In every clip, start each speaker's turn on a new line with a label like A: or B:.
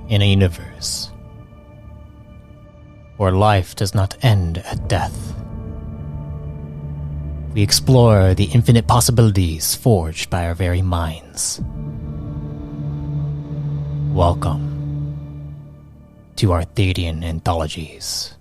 A: In a universe where life does not end at death, we explore the infinite possibilities forged by our very minds. Welcome to Arthadian Anthologies.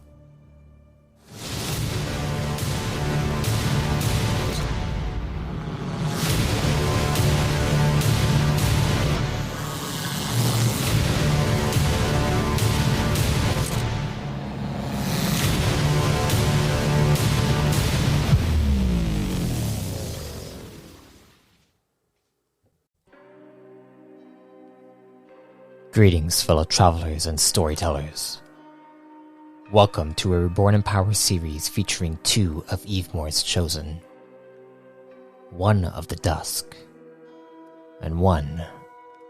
A: Greetings, fellow travelers and storytellers. Welcome to a Reborn in Power series featuring two of Evemore's chosen. One of the Dusk, and one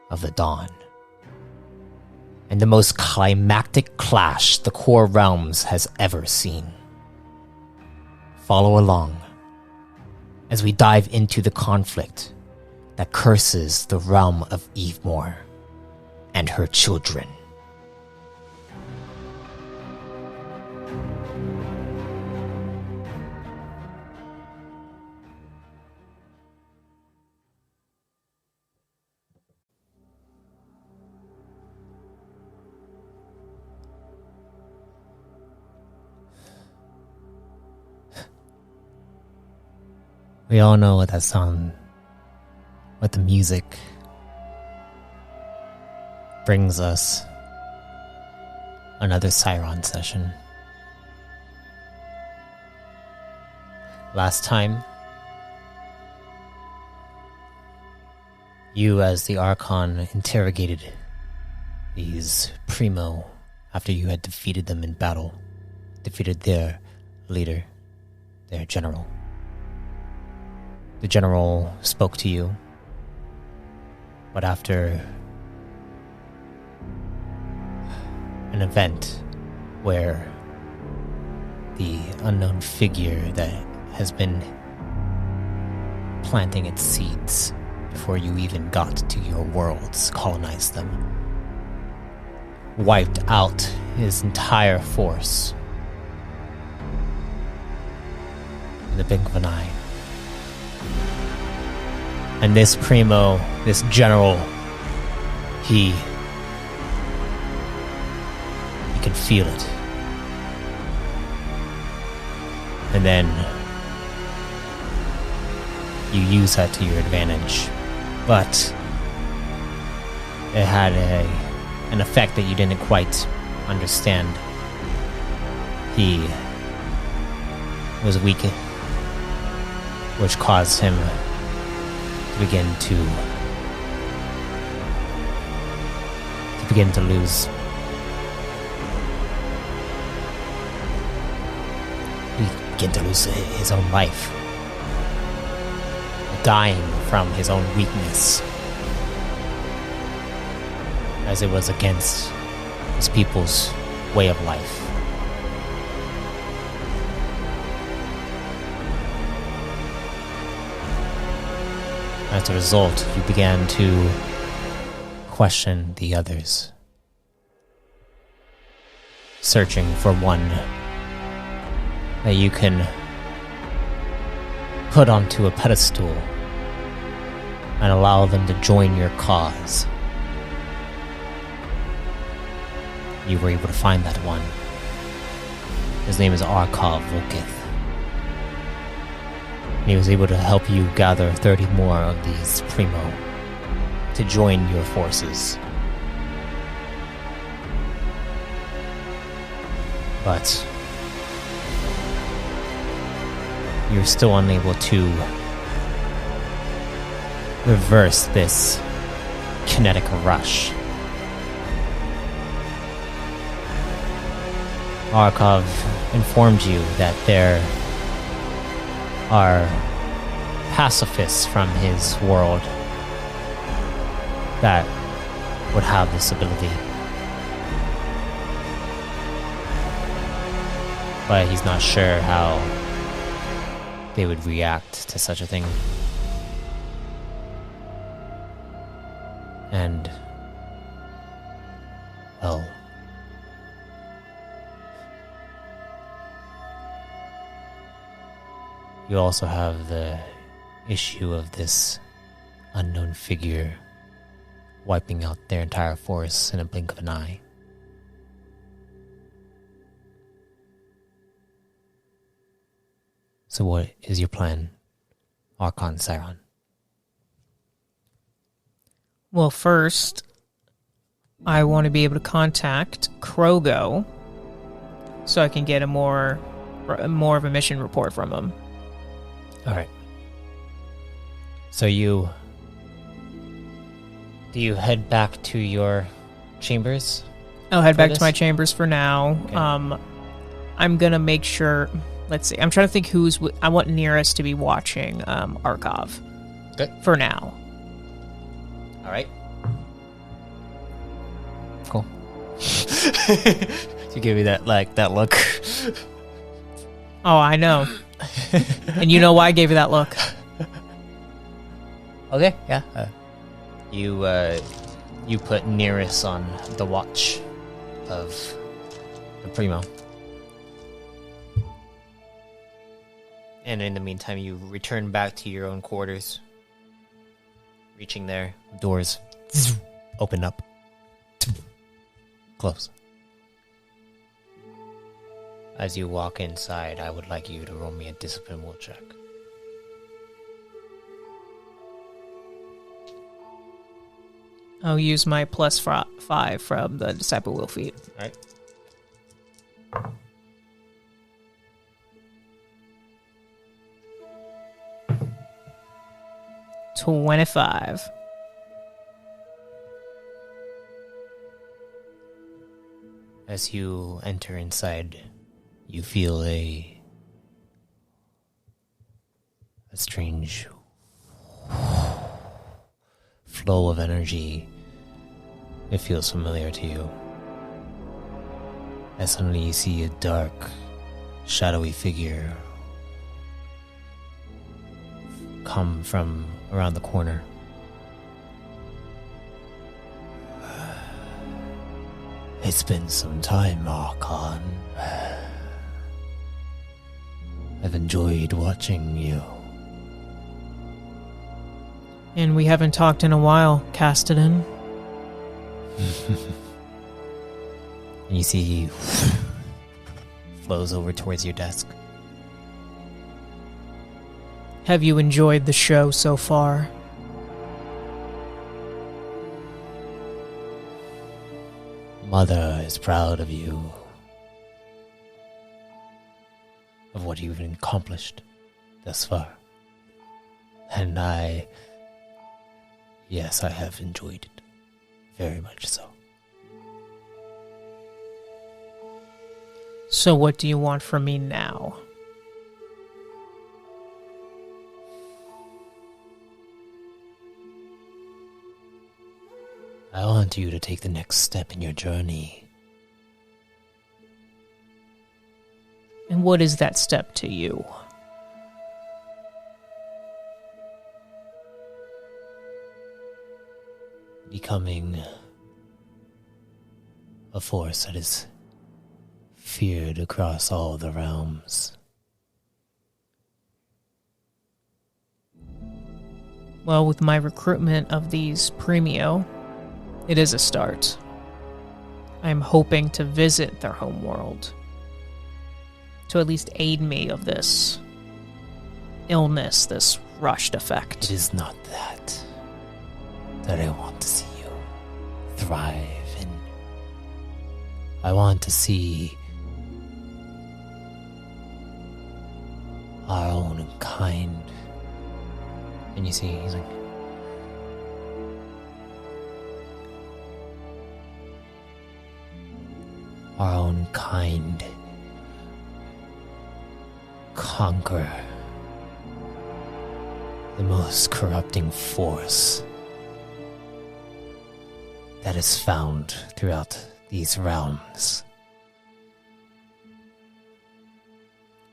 A: of the Dawn. And the most climactic clash the Core Realms has ever seen. Follow along as we dive into the conflict that curses the realm of Evemore and her children. We all know what that song, what the music brings us. Another Siron session. Last time, you as the Archon interrogated these Primo after you had defeated them in battle, defeated their leader, their general. The general spoke to you, but after an event where the unknown figure that has been planting its seeds before you even got to your worlds, colonized them, wiped out his entire force in the blink of an eye. And this Primo, this general, he can feel it. And then you use that to your advantage. But it had an effect that you didn't quite understand. He was weak, which caused him to begin to lose. Begin to lose his own life, dying from his own weakness, as it was against his people's way of life. As a result, you began to question the others, searching for one that you can put onto a pedestal and allow them to join your cause. You were able to find that one. His name is Arkov Volkith. And he was able to help you gather 30 more of these Primo to join your forces. But you're still unable to reverse this kinetic rush. Arkov informed you that there are pacifists from his world that would have this ability. But he's not sure how they would react to such a thing. And You also have the issue of this unknown figure wiping out their entire forest in a blink of an eye. So what is your plan, Archon Siron?
B: Well, first, I want to be able to contact Krogo so I can get a more of a mission report from him.
A: All right. So do you head back to your chambers?
B: I'll head back to my chambers for now.
A: Okay.
B: I'm gonna make sure. Let's see. I'm trying to think I want nearest to be watching Arkhov.
A: Good.
B: For now.
A: All right. Cool. You gave me that look.
B: Oh, I know. And you know why I gave you that look.
A: Okay, yeah. You put Nearest on the watch of the Primo. And in the meantime, you return back to your own quarters. Reaching there, doors open up. Close. As you walk inside, I would like you to roll me a discipline will check.
B: I'll use my +5 from the Disciple Will feat.
A: All right.
B: $25.
A: As you enter inside, you feel a strange flow of energy. It feels familiar to you. As suddenly you see a dark, shadowy figure come from around the corner. It's been some time, Archon. I've enjoyed watching you.
B: And we haven't talked in a while, Castellan.
A: And you see he flows over towards your desk.
B: Have you enjoyed the show so far?
A: Mother is proud of you. Of what you've accomplished thus far. And yes, I have enjoyed it. Very much so.
B: So what do you want from me now?
A: I want you to take the next step in your journey.
B: And what is that step to you?
A: Becoming a force that is feared across all the realms.
B: Well, with my recruitment of these Premio, it is a start. I'm hoping to visit their homeworld, to at least aid me of this illness, this rushed effect.
A: It is not that I want to see you thrive in. I want to see our own kind. And you see, he's like, our own kind conquer the most corrupting force that is found throughout these realms.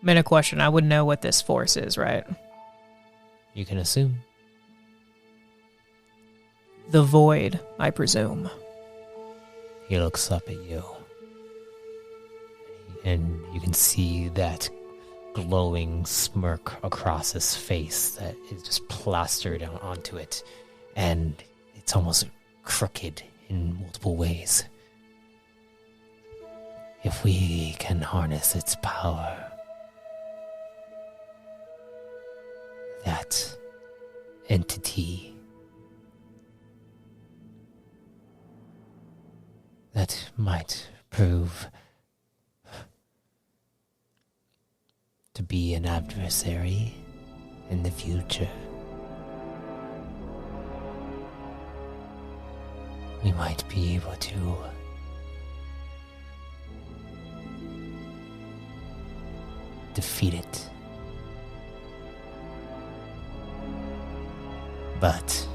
B: Minute question, I would know what this force is, right?
A: You can assume.
B: The Void, I presume.
A: He looks up at you. And you can see that glowing smirk across his face that is just plastered onto it, and it's almost crooked in multiple ways. If we can harness its power, that entity that might prove to be an adversary in the future, we might be able to defeat it. But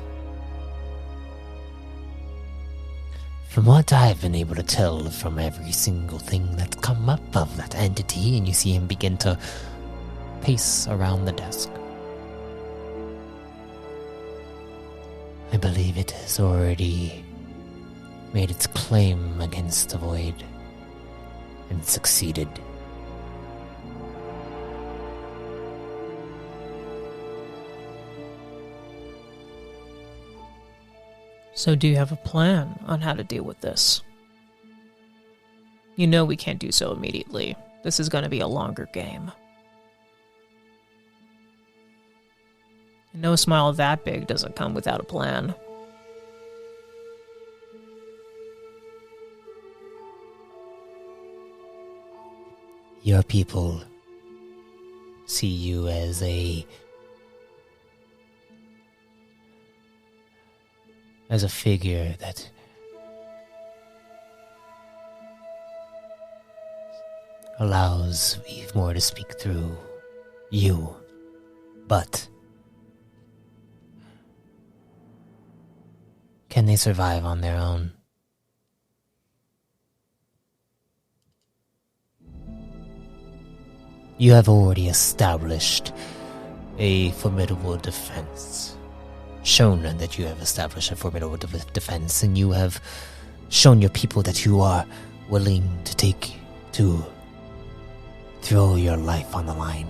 A: from what I've been able to tell from every single thing that's come up of that entity, and you see him begin to pace around the desk, I believe it has already made its claim against the void and succeeded.
B: So do you have a plan on how to deal with this? You know we can't do so immediately. This is going to be a longer game. And no smile that big doesn't come without a plan.
A: Your people see you as a figure that allows Evemore to speak through you, but can they survive on their own? You have already established a formidable defense. Shown that you have established a formidable defense, and you have shown your people that you are willing to throw your life on the line.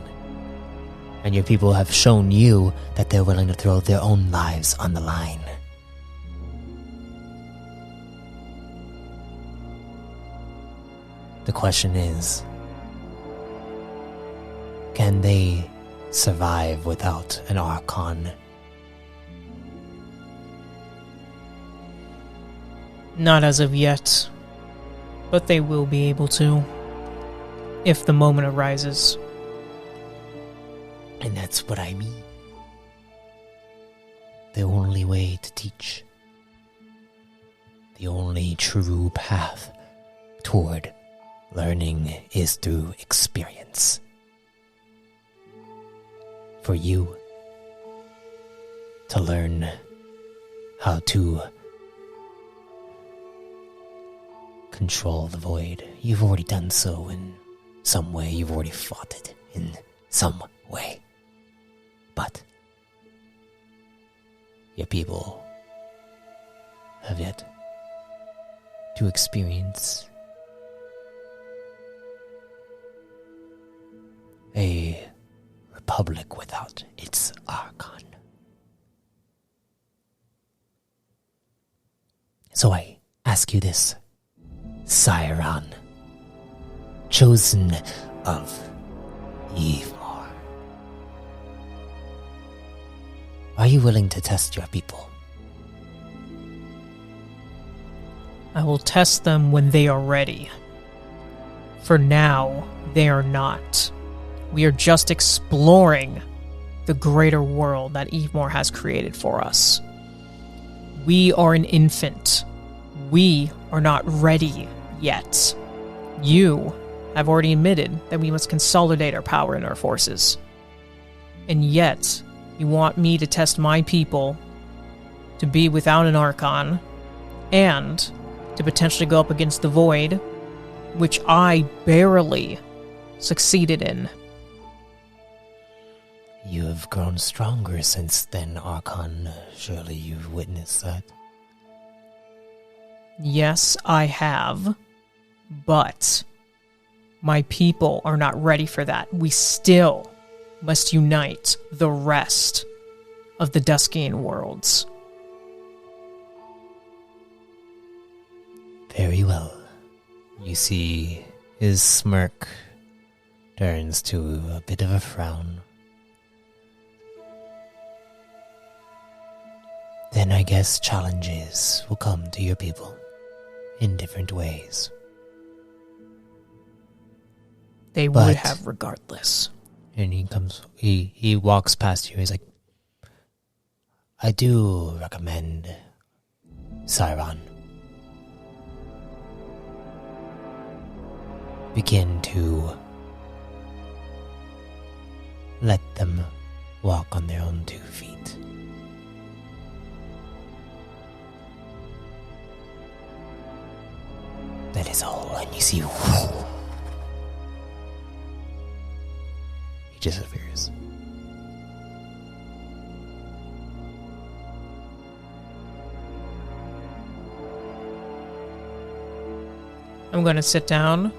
A: And your people have shown you that they're willing to throw their own lives on the line. The question is, can they survive without an Archon?
B: Not as of yet, but they will be able to, if the moment arises.
A: And that's what I mean. The only way to teach, the only true path toward learning is through experience. For you to learn how to control the void, you've already done so in some way. You've already fought it in some way. But your people have yet to experience a republic without its Archon. So I ask you this, Sciron, chosen of Evemore. Are you willing to test your people?
B: I will test them when they are ready. For now, they are not. We are just exploring the greater world that Evemore has created for us. We are an infant. We are not ready yet. You have already admitted that we must consolidate our power in our forces. And yet, you want me to test my people to be without an Archon and to potentially go up against the Void, which I barely succeeded in.
A: You have grown stronger since then, Archon. Surely you've witnessed that.
B: Yes, I have. But My people are not ready for that. We still must unite the rest of the Duskian worlds.
A: Very well. You see his smirk turns to a bit of a frown. Then I guess challenges will come to your people in different ways.
B: They would have regardless.
A: And he walks past you. He's like, I do recommend Siron. Begin to let them walk on their own 2 feet. That is all, and you see, he disappears.
B: I'm going to sit down,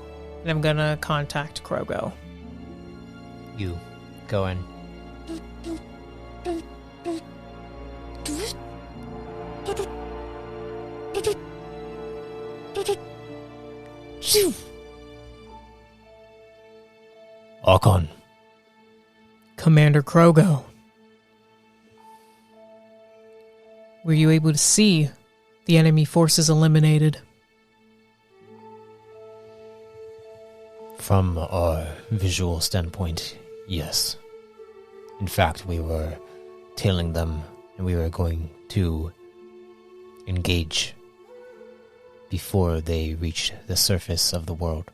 B: and I'm going to contact Krogo.
A: You go in. Archon.
B: Commander Krogo. Were you able to see the enemy forces eliminated?
A: From our visual standpoint, yes. In fact, we were tailing them and we were going to engage before they reached the surface of the world.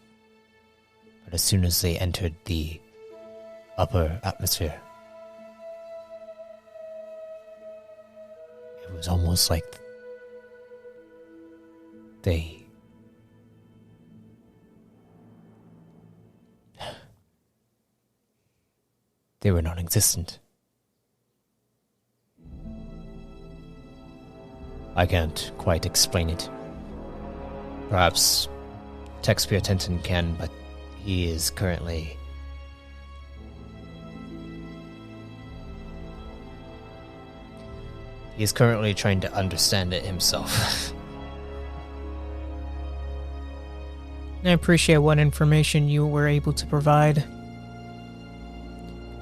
A: But as soon as they entered the upper atmosphere, it was almost like they were non-existent. I can't quite explain it. Perhaps Texpier Tenton can, but he is currently... he is currently trying to understand it himself.
B: I appreciate what information you were able to provide.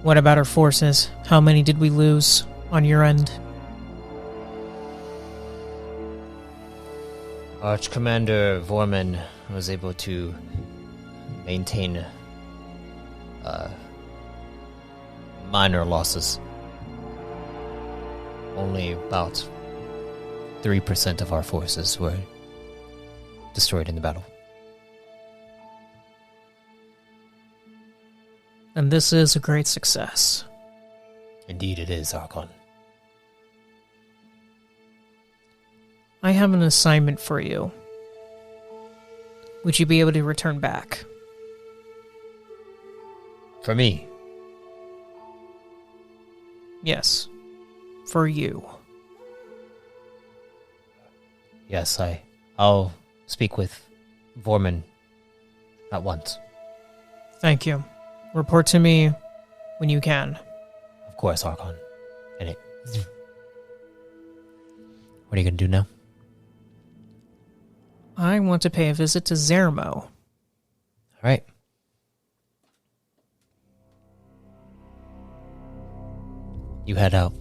B: What about our forces? How many did we lose on your end?
A: Arch-Commander Vorman was able to maintain minor losses. Only about 3% of our forces were destroyed in the battle.
B: And this is a great success.
A: Indeed it is, Archon.
B: I have an assignment for you. Would you be able to return back?
A: For me?
B: Yes. For you.
A: Yes, I'll speak with Vorman at once.
B: Thank you. Report to me when you can.
A: Of course, Archon. And what are you going to do now?
B: I want to pay a visit to Zermo.
A: All right. You head out.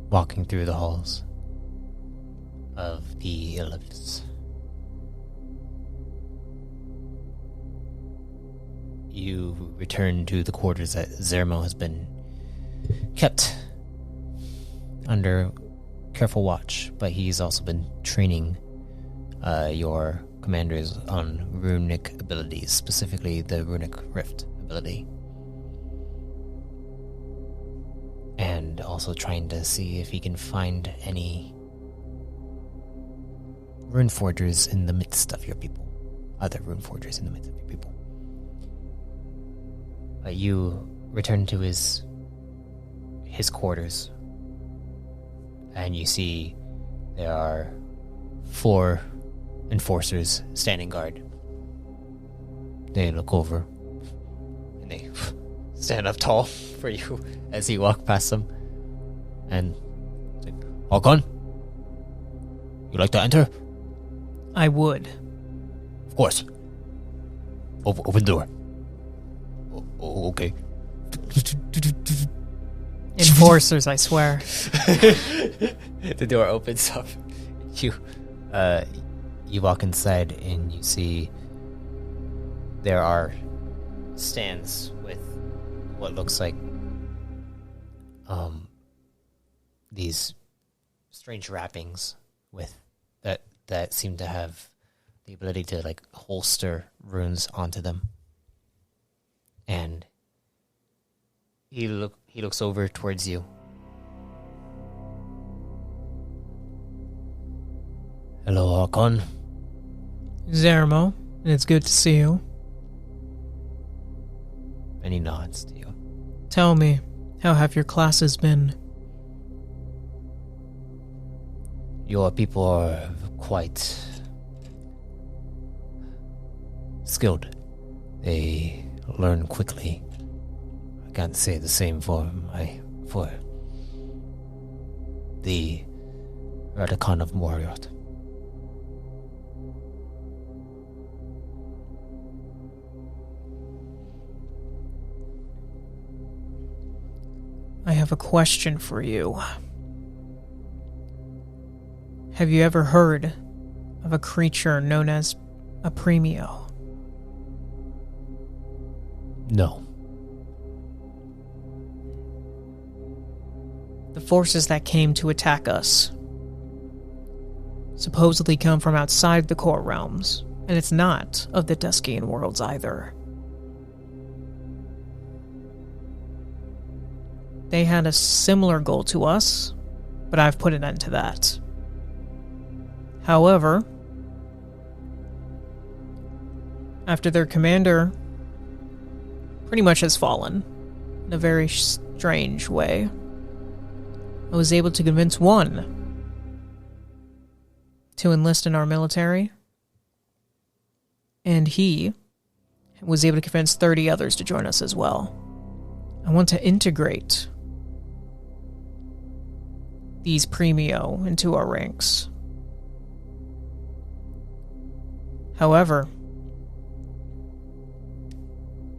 A: Walking through the halls of the Ellipse. You return to the quarters that Zermo has been kept under careful watch, but he's also been training your commanders on runic abilities, specifically the runic rift ability. And also trying to see if he can find any rune forgers in the midst of your people. Other rune forgers in the midst of your people. You return to his quarters, and you see there are 4 enforcers standing guard They look over and they stand up tall for you as you walk past them. And say, Hakon, you like to enter?
B: I would.
A: Of course. Open the door. Okay.
B: Enforcers, I swear.
A: The door opens up. You walk inside and you see there are stands with what looks like these strange wrappings with that seem to have the ability to like holster runes onto them. And he looks over towards you. Hello, Hakon.
B: Zermo, it's good to see you.
A: And he nods to you.
B: Tell me, how have your classes been?
A: Your people are quite skilled. They learn quickly. I can't say the same for the Radicon of Moriot.
B: I have a question for you. Have you ever heard of a creature known as a premio?
A: No.
B: The forces that came to attack us supposedly come from outside the core realms, and it's not of the Duskian worlds either. They had a similar goal to us, but I've put an end to that. However, after their commander pretty much has fallen in a very strange way, I was able to convince one to enlist in our military, and he was able to convince 30 others to join us as well. I want to integrate these premio into our ranks. However,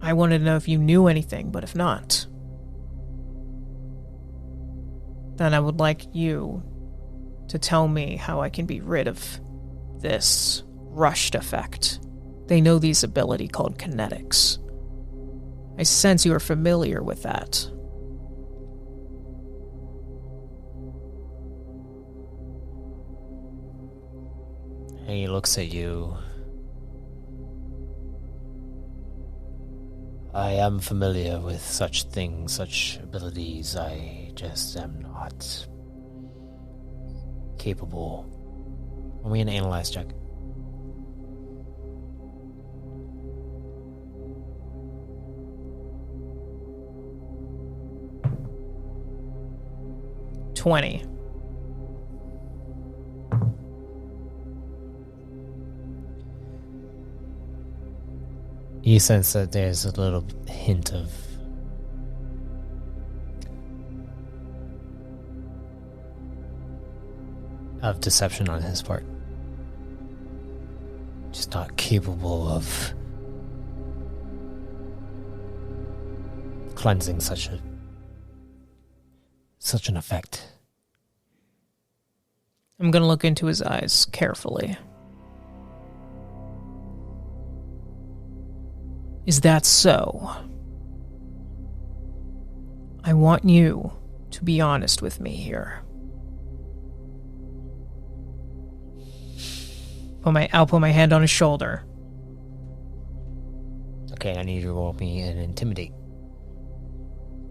B: I wanted to know if you knew anything, but if not, then I would like you to tell me how I can be rid of this rushed effect. They know these ability called kinetics. I sense you are familiar with that.
A: And he looks at you. I am familiar with such things, such abilities. I just am not capable. Are we an analyze check?
B: $20.
A: You sense that there's a little hint of deception on his part. Just not capable of cleansing such an effect.
B: I'm going to look into his eyes carefully. Is that so? I want you to be honest with me here. I'll put my hand on his shoulder.
A: Okay, I need you to roll me an intimidate.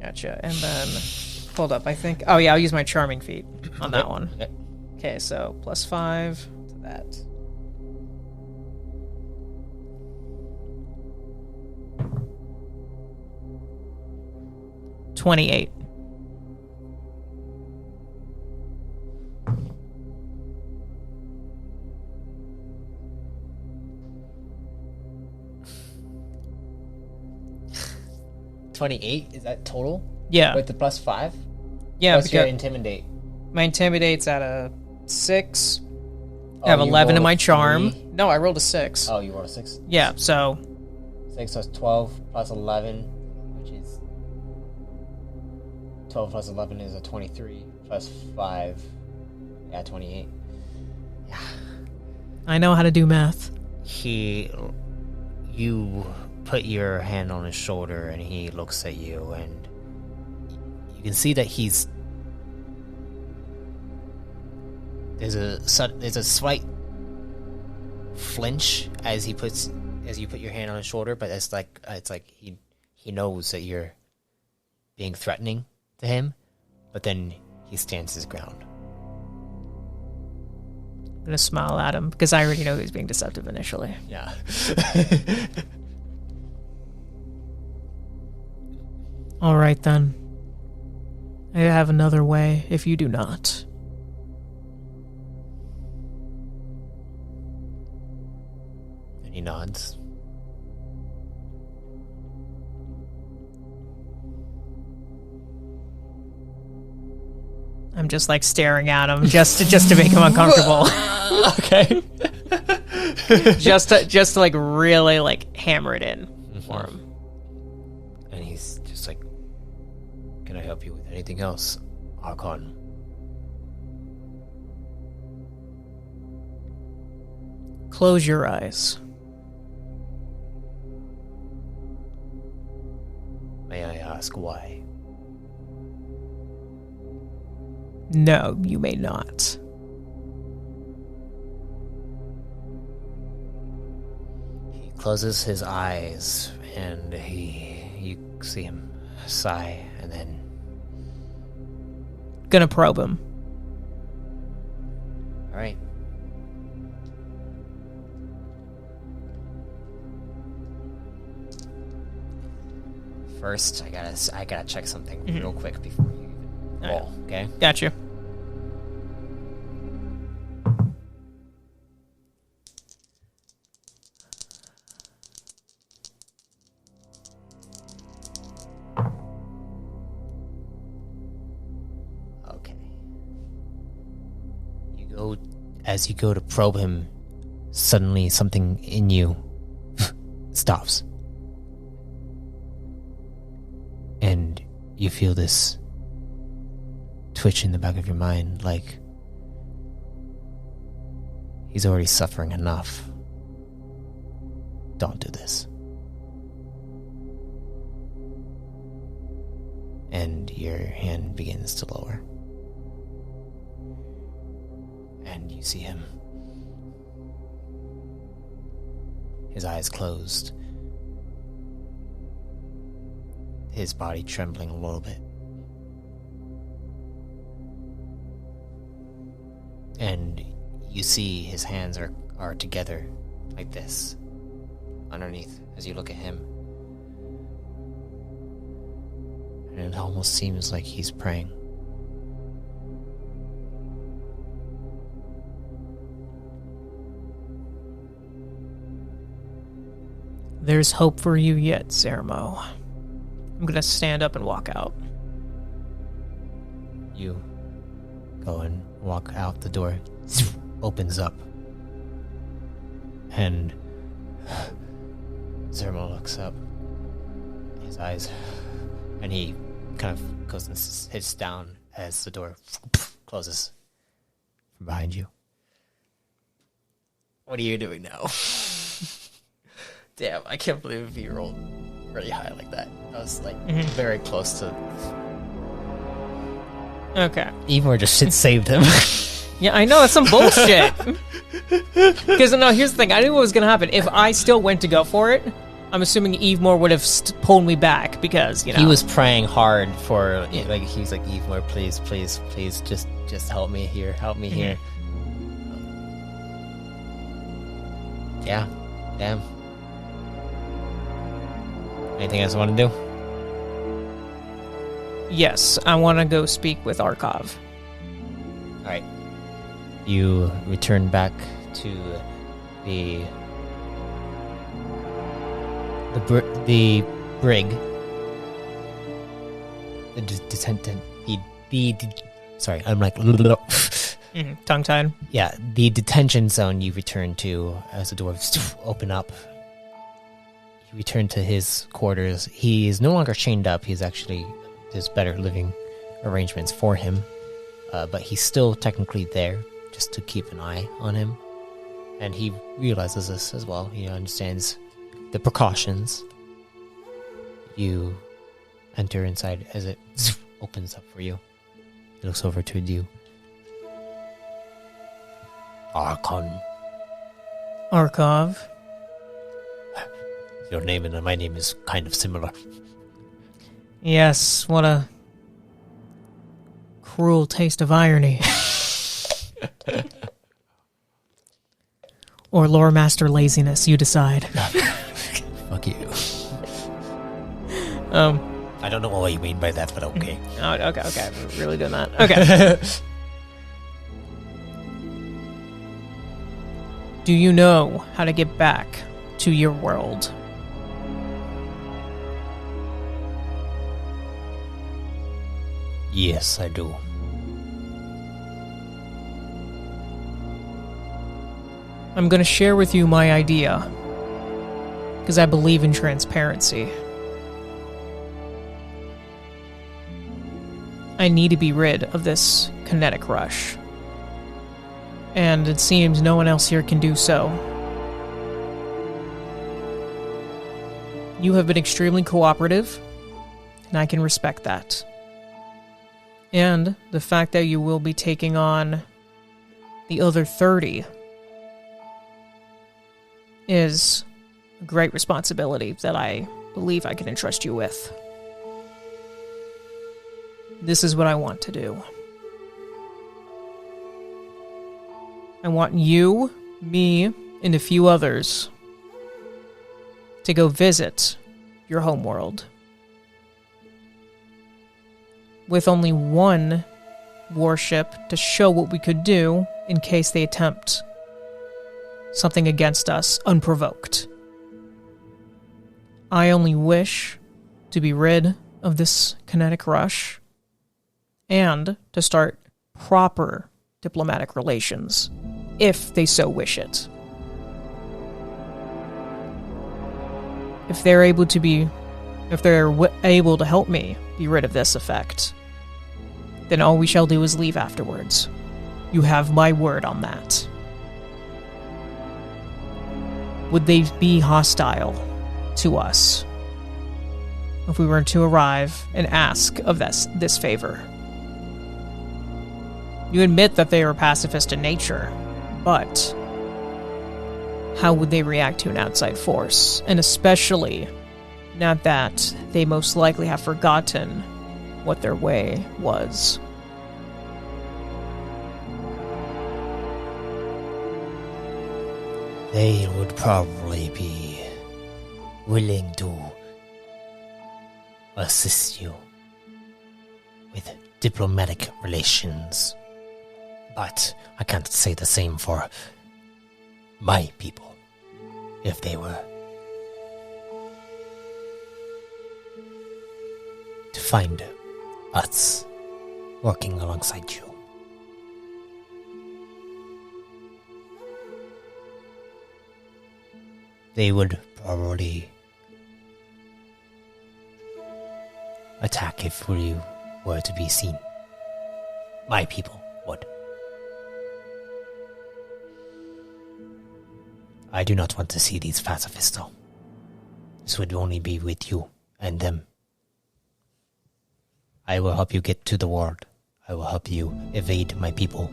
B: Gotcha. And then, hold up, I think... Oh yeah, I'll use my charming feat on that one. Okay, so +5 to that. $28.
A: 28? Is that total?
B: Yeah.
A: With the +5?
B: Yeah,
A: What's your
B: because
A: intimidate?
B: my intimidate's at a 6. I
A: Oh,
B: have
A: you
B: 11 in
A: rolled
B: my
A: a
B: charm.
A: 3?
B: No, I rolled a 6.
A: Oh, you rolled a 6?
B: Yeah, so
A: 6 plus 12 plus 11, which is 12 plus 11 is a 23 plus 5. Yeah, 28. Yeah.
B: I know how to do math.
A: You put your hand on his shoulder and he looks at you and you can see that there's a slight flinch as you put your hand on his shoulder, but it's like he knows that you're being threatening to him, but then he stands his ground.
B: I'm going to smile at him because I already know he's being deceptive initially.
A: Yeah.
B: All right, then. I have another way if you do not.
A: And he nods.
B: I'm just like staring at him just to make him uncomfortable.
A: Okay.
B: just to like really like hammer it in for him.
A: And he's just like, "Can I help you with anything else, Archon?"
B: Close your eyes.
A: May I ask why?
B: No, you may not.
A: He closes his eyes and you see him sigh and then
B: Gonna probe him.
A: all right. First, I gotta check something real quick before you even roll. Okay.
B: Gotcha.
A: Okay. As you go to probe him, suddenly something in you stops. And you feel this twitch in the back of your mind, like he's already suffering enough. Don't do this. And your hand begins to lower. And you see him. His eyes closed. His body trembling a little bit. And you see his hands are together like this underneath as you look at him. And it almost seems like he's praying.
B: There's hope for you yet, Zermo. I'm gonna stand up and walk out.
A: You go and walk out the door. Opens up. And Zermo looks up. His eyes. And he kind of goes and sits down as the door closes from behind you. What are you doing now? Damn, I can't believe you rolled really high like that. I was like very close to.
B: Okay.
A: Evemore just shit saved him.
B: Yeah, I know, that's some bullshit. Because, no, here's the thing. I knew what was going to happen. If I still went to go for it, I'm assuming Evemore would have pulled me back because, you know.
A: He was praying hard for, like, he was like, Evemore, please, please, please, just help me here, here. Yeah, damn. Anything else you want to do?
B: Yes, I want to go speak with Archov.
A: Alright. You return back to the brig, sorry, I'm like
B: tongue-tied.
A: yeah, the detention zone you return to as the doors open up. You return to his quarters. He is no longer chained up. There's better living arrangements for him, but he's still technically there just to keep an eye on him. And he realizes this as well. He understands the precautions. You enter inside as it opens up for you. He looks over to you. Archon.
B: Arkov.
A: Your name and my name is kind of similar.
B: Yes, what a cruel taste of irony. Or lore master laziness, you decide.
A: Fuck you. I don't know what you mean by that, but okay.
B: Oh, okay. We're really doing that. Okay. Do you know how to get back to your world?
A: Yes, I do.
B: I'm going to share with you my idea, because I believe in transparency. I need to be rid of this kinetic rush, and it seems no one else here can do so. You have been extremely cooperative, and I can respect that. And the fact that you will be taking on the other 30 is a great responsibility that I believe I can entrust you with. This is what I want to do. I want you, me, and a few others to go visit your homeworld. With only one warship to show what we could do in case they attempt something against us unprovoked. I only wish to be rid of this kinetic rush and to start proper diplomatic relations, if they so wish it. If they're able to help me be rid of this effect, then all we shall do is leave afterwards. You have my word on that. Would they be hostile to us if we were to arrive and ask of this favor? You admit that they are pacifist in nature, but how would they react to an outside force? And especially now that they most likely have forgotten what their way was.
A: They would probably be willing to assist you with diplomatic relations. But I can't say the same for my people, if they were to find us working alongside you. They would probably attack if we were to be seen. My people would. I do not want to see these pacifists, though. This would only be with you and them. I will help you get to the world. I will help you evade my people.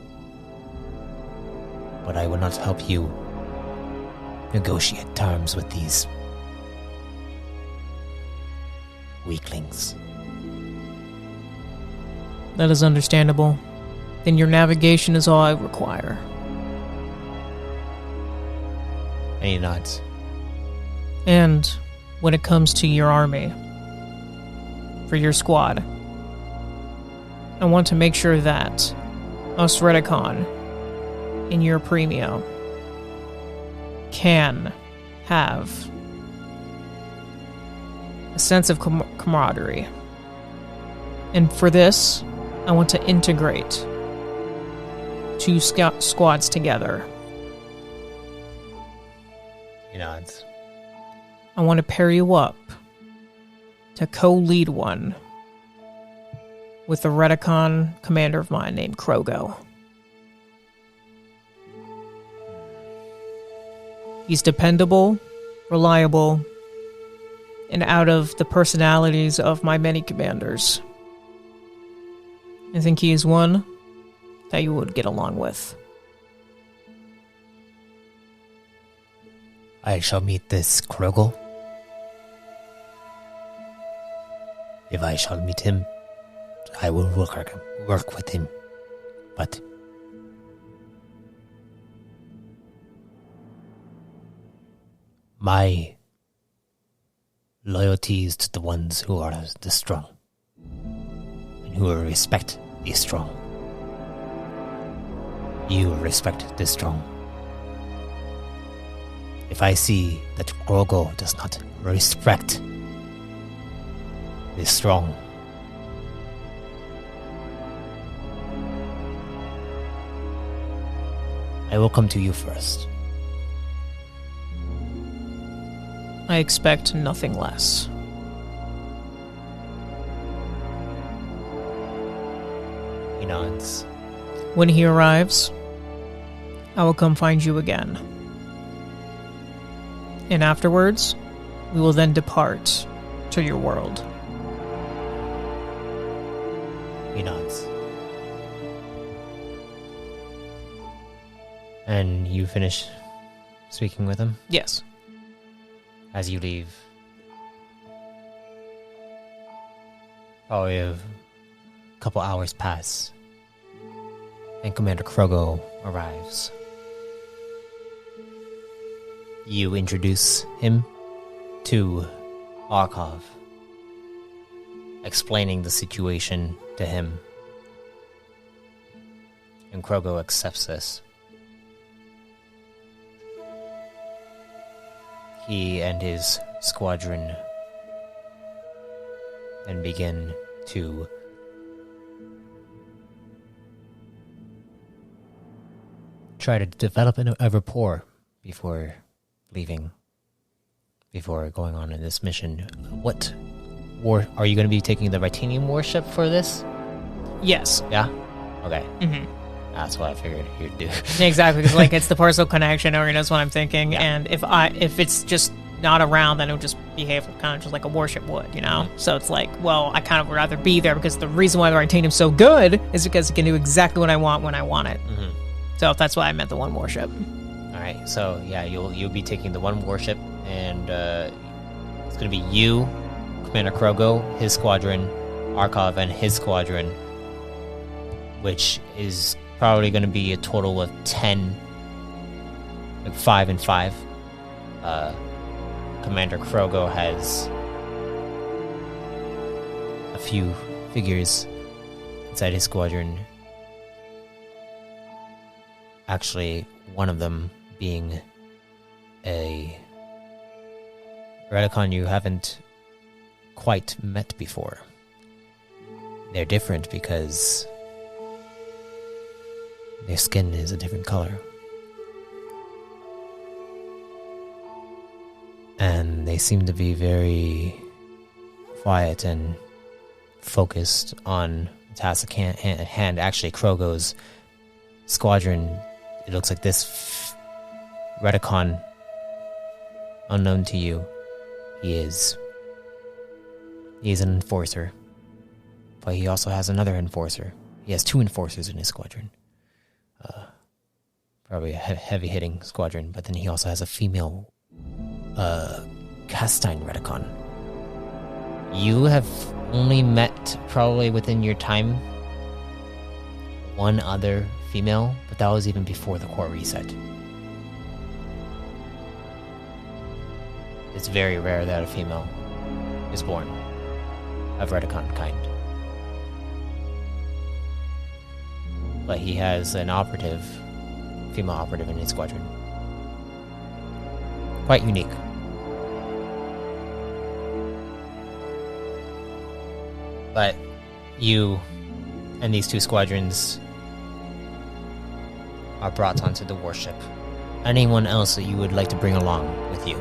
A: But I will not help you negotiate terms with these weaklings.
B: That is understandable. Then your navigation is all I require.
A: Any nods?
B: And when it comes to your army, for your squad, I want to make sure that us Redicon in your premio can have a sense of camaraderie And for this, I want to integrate two squads together.
A: He nods.
B: I want to pair you up to co-lead one with a Redicon commander of mine named Krogo. He's dependable, reliable, and out of the personalities of my many commanders, I think he is one that you would get along with.
A: I shall meet this Krogo. If I shall meet him, I will work with him. But my loyalty is to the ones who are the strong and who will respect the strong. You will respect the strong. If I see that Krogo does not respect the strong, I will come to you first.
B: I expect nothing less.
A: He nods.
B: When he arrives, I will come find you again. And afterwards, we will then depart to your world.
A: He nods. And you finish speaking with him?
B: Yes.
A: As you leave, probably a couple hours pass, and Commander Krogo arrives. You introduce him to Arkov, explaining the situation to him, and Krogo accepts this. He and his squadron then begin to try to develop a rapport before leaving, before going on in this mission. What war are you going to be taking the Titanium warship for this?
B: Yes.
A: Yeah? Okay.
B: Mm-hmm.
A: That's what I figured you'd do.
B: Exactly, because like it's the personal connection, or that's what I'm thinking.
A: Yeah.
B: And if it's just not around, then it would just behave kind of just like a warship would, you know?
A: Mm-hmm.
B: So it's like, well, I kind of would rather be there because the reason why the Titanium's so good is because it can do exactly what I want when I want it.
A: Mm-hmm.
B: So that's why I meant the one warship.
A: All right, so yeah, you'll be taking the one warship, and it's going to be you, Commander Krogo, his squadron, Arkov, and his squadron, which is probably going to be a total of 10, like 5 and 5. Commander Krogo has a few figures inside his squadron. Actually, one of them being a Redicon you haven't quite met before. They're different because their skin is a different color. And they seem to be very quiet and focused on the task at hand. Actually, Krogo's squadron, it looks like this Redicon, unknown to you, he is an enforcer. But he also has another enforcer. He has 2 enforcers in his squadron. Probably a heavy-hitting squadron. But then he also has a female Castine Redicon. You have only met, probably within your time, one other female, but that was even before the core reset. It's very rare that a female is born of Redicon kind. But he has an female operative in his squadron. Quite unique. But you and these 2 squadrons are brought onto the warship. Anyone else that you would like to bring along with you?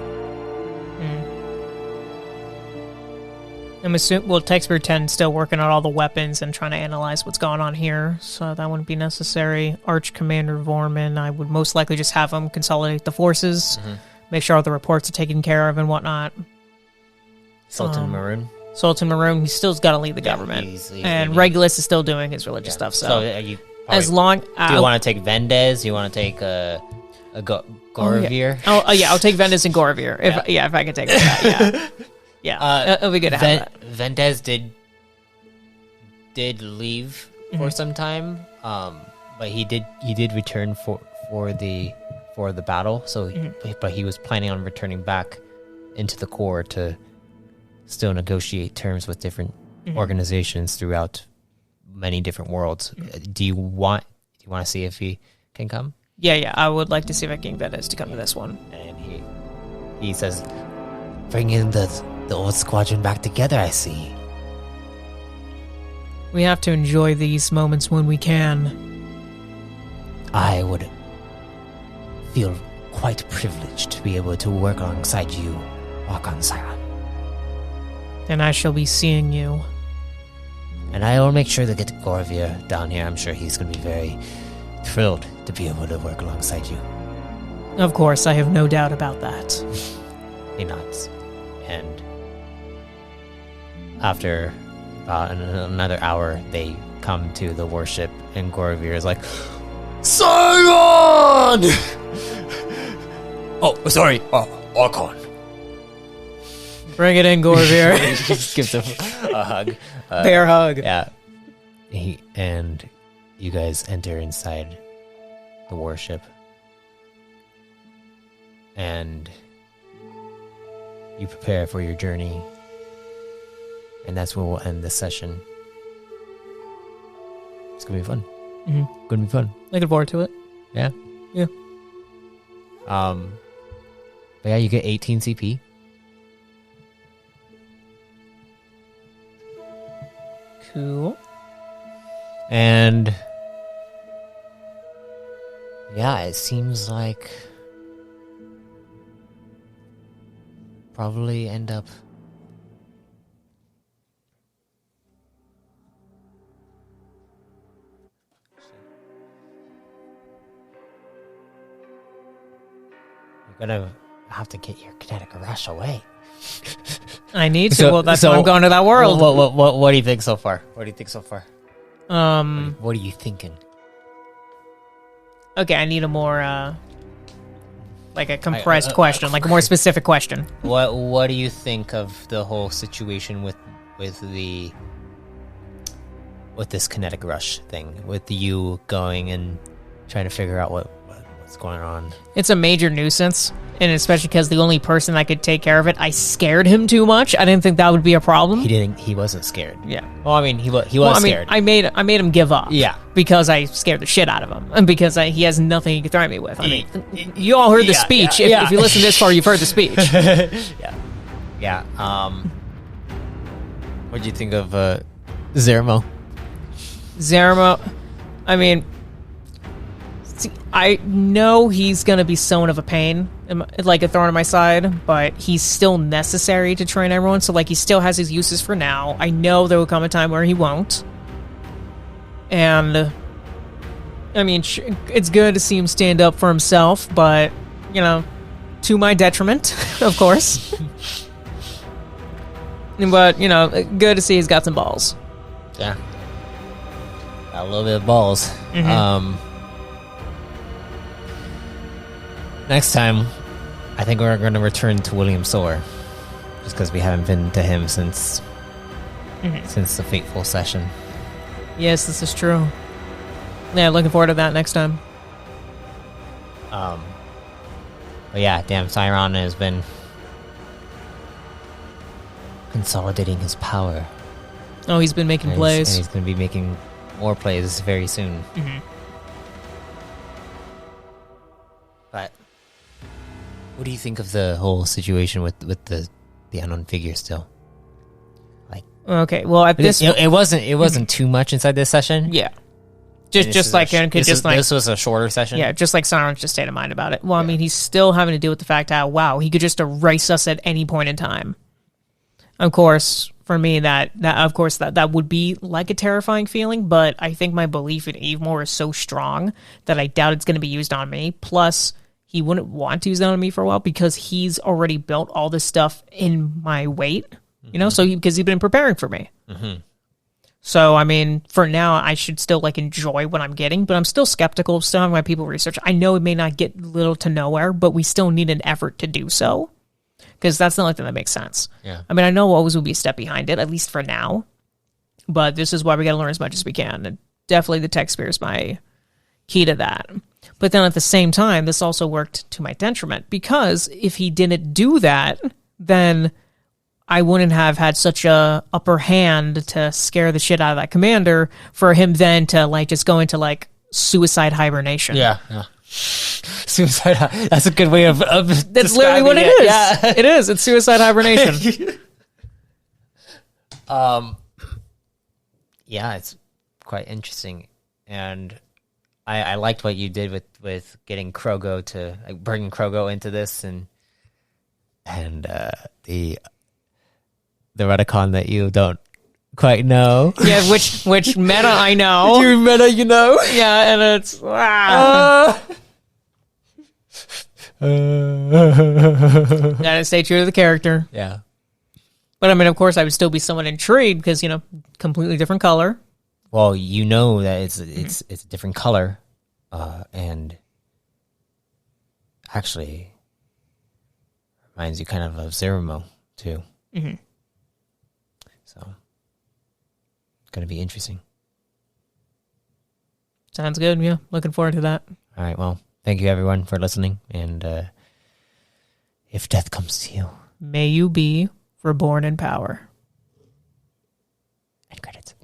B: I'm assuming, well, Texper 10 still working on all the weapons and trying to analyze what's going on here, so that wouldn't be necessary. Arch Commander Vorman, I would most likely just have him consolidate the forces, make sure all the reports are taken care of and whatnot.
A: Sultan Maroon?
B: Sultan Maroon, he's still got to lead the government. And Regulus is still doing his religious stuff, so
A: you
B: as long...
A: do you want to take Vendez? Do you want to take Gorovir?
B: I'll take Vendez and Gorovir, if I can take that, yeah. It'll be good to have that.
A: Vendez did leave for some time, but he did return for the battle. So, but he was planning on returning back into the core to still negotiate terms with different organizations throughout many different worlds. Do you want to see if he can come?
B: Yeah. I would like to see if I can get Vendez to come to this one.
A: And he says, "Bring in the old squadron back together, I see."
B: We have to enjoy these moments when we can.
A: I would feel quite privileged to be able to work alongside you, Archon Scion.
B: And I shall be seeing you.
A: And I will make sure to get Gorovir down here. I'm sure he's going to be very thrilled to be able to work alongside you.
B: Of course, I have no doubt about that.
A: He nods. And after about another hour, they come to the warship, and Gorovir is like, "Scion!" "Oh, sorry, Archon."
B: Bring it in, Gorovir.
A: He gives him a hug.
B: Bear hug.
A: Yeah. And you guys enter inside the warship. And you prepare for your journey. And that's where we'll end this session. It's gonna be fun. Gonna be fun.
B: Looking forward to it.
A: Yeah?
B: Yeah.
A: But yeah, you get 18 CP.
B: Cool.
A: And yeah, it seems like probably end up you're gonna have to get your kinetic rush away.
B: I need to. Well, that's why I'm going to that world.
A: What do you think so far? What are you thinking?
B: Okay, I need a more like a compressed question, like a more specific question.
A: What do you think of the whole situation with this kinetic rush thing, with you going and trying to figure out what's going on?
B: It's a major nuisance, and especially because the only person that could take care of it, I scared him too much. I didn't think that would be a problem.
A: He wasn't scared.
B: Yeah.
A: Well, I mean, he was scared.
B: I made him give up.
A: Yeah.
B: Because I scared the shit out of him, and because he has nothing he can threaten me with. I mean, you all heard the speech. If you listen this far, you've heard the speech.
A: Yeah. What'd you think of Zermo?
B: Zermo, I mean, see, I know he's going to be somewhat of a pain, like a thorn in my side, but he's still necessary to train everyone, so like he still has his uses for now. I know there will come a time where he won't. And, I mean, it's good to see him stand up for himself, but, to my detriment, of course. But, good to see he's got some balls.
A: Yeah. Got a little bit of balls.
B: Mm-hmm.
A: Next time, I think we're going to return to William Soar, just because we haven't been to him since the fateful session.
B: Yes, this is true. Yeah, looking forward to that next time.
A: But yeah, damn, Scion has been consolidating his power.
B: Oh, he's been making plays.
A: And he's going to be making more plays very soon.
B: Mm-hmm.
A: But what do you think of the whole situation with the unknown figure still? Like,
B: Okay, well at this
A: it wasn't too much inside this session.
B: yeah. Just like
A: this was a shorter session.
B: Yeah, just like Silence just state of mind about it. Well, I mean, he's still having to deal with the fact that, wow, he could just erase us at any point in time. Of course, for me, that would be like a terrifying feeling, but I think my belief in Evemore is so strong that I doubt it's going to be used on me. Plus, he wouldn't want to use that on me for a while because he's already built all this stuff in my weight, you know, because he's been preparing for me. Mm-hmm. So, I mean, for now, I should still, like, enjoy what I'm getting, but I'm still skeptical, still having my people research. I know it may not get little to nowhere, but we still need an effort to do so, because that's the only thing that makes sense.
A: Yeah.
B: I mean, I know always will be a step behind it, at least for now, but this is why we got to learn as much as we can, and definitely the tech sphere is my key to that. But then at the same time, this also worked to my detriment, because if he didn't do that, then I wouldn't have had such a upper hand to scare the shit out of that commander for him then to like just go into like suicide hibernation.
A: Yeah. Suicide. That's a good way of
B: that's literally what it is. Yeah. It is. It's suicide hibernation.
A: Yeah, it's quite interesting, and I liked what you did with getting Krogo to like, bringing Krogo into this, and the Redicon that you don't quite know.
B: Yeah, which meta I know.
A: You meta, you know?
B: Yeah, and it's gotta stay true to the character.
A: Yeah.
B: But I mean, of course, I would still be somewhat intrigued because, you know, completely different color.
A: Well, you know that it's a different color, and actually reminds you kind of Zerumo too.
B: Mm-hmm.
A: So, it's going to be interesting.
B: Sounds good. Yeah, looking forward to that.
A: All right. Well, thank you everyone for listening. And if death comes to you,
B: may you be reborn in power.
A: End credits.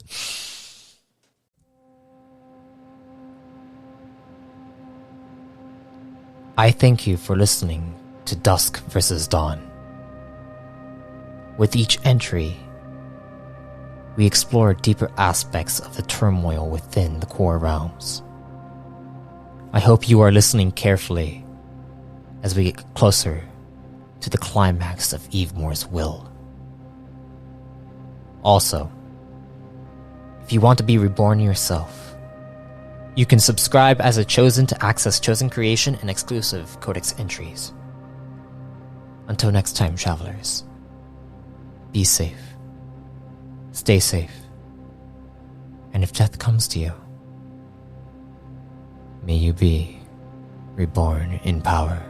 A: I thank you for listening to Dusk vs. Dawn. With each entry, we explore deeper aspects of the turmoil within the core realms. I hope you are listening carefully as we get closer to the climax of Evemore's will. Also, if you want to be reborn yourself, you can subscribe as a Chosen to access Chosen creation and exclusive Codex entries. Until next time, travelers, be safe. Stay safe. And if death comes to you, may you be reborn in power.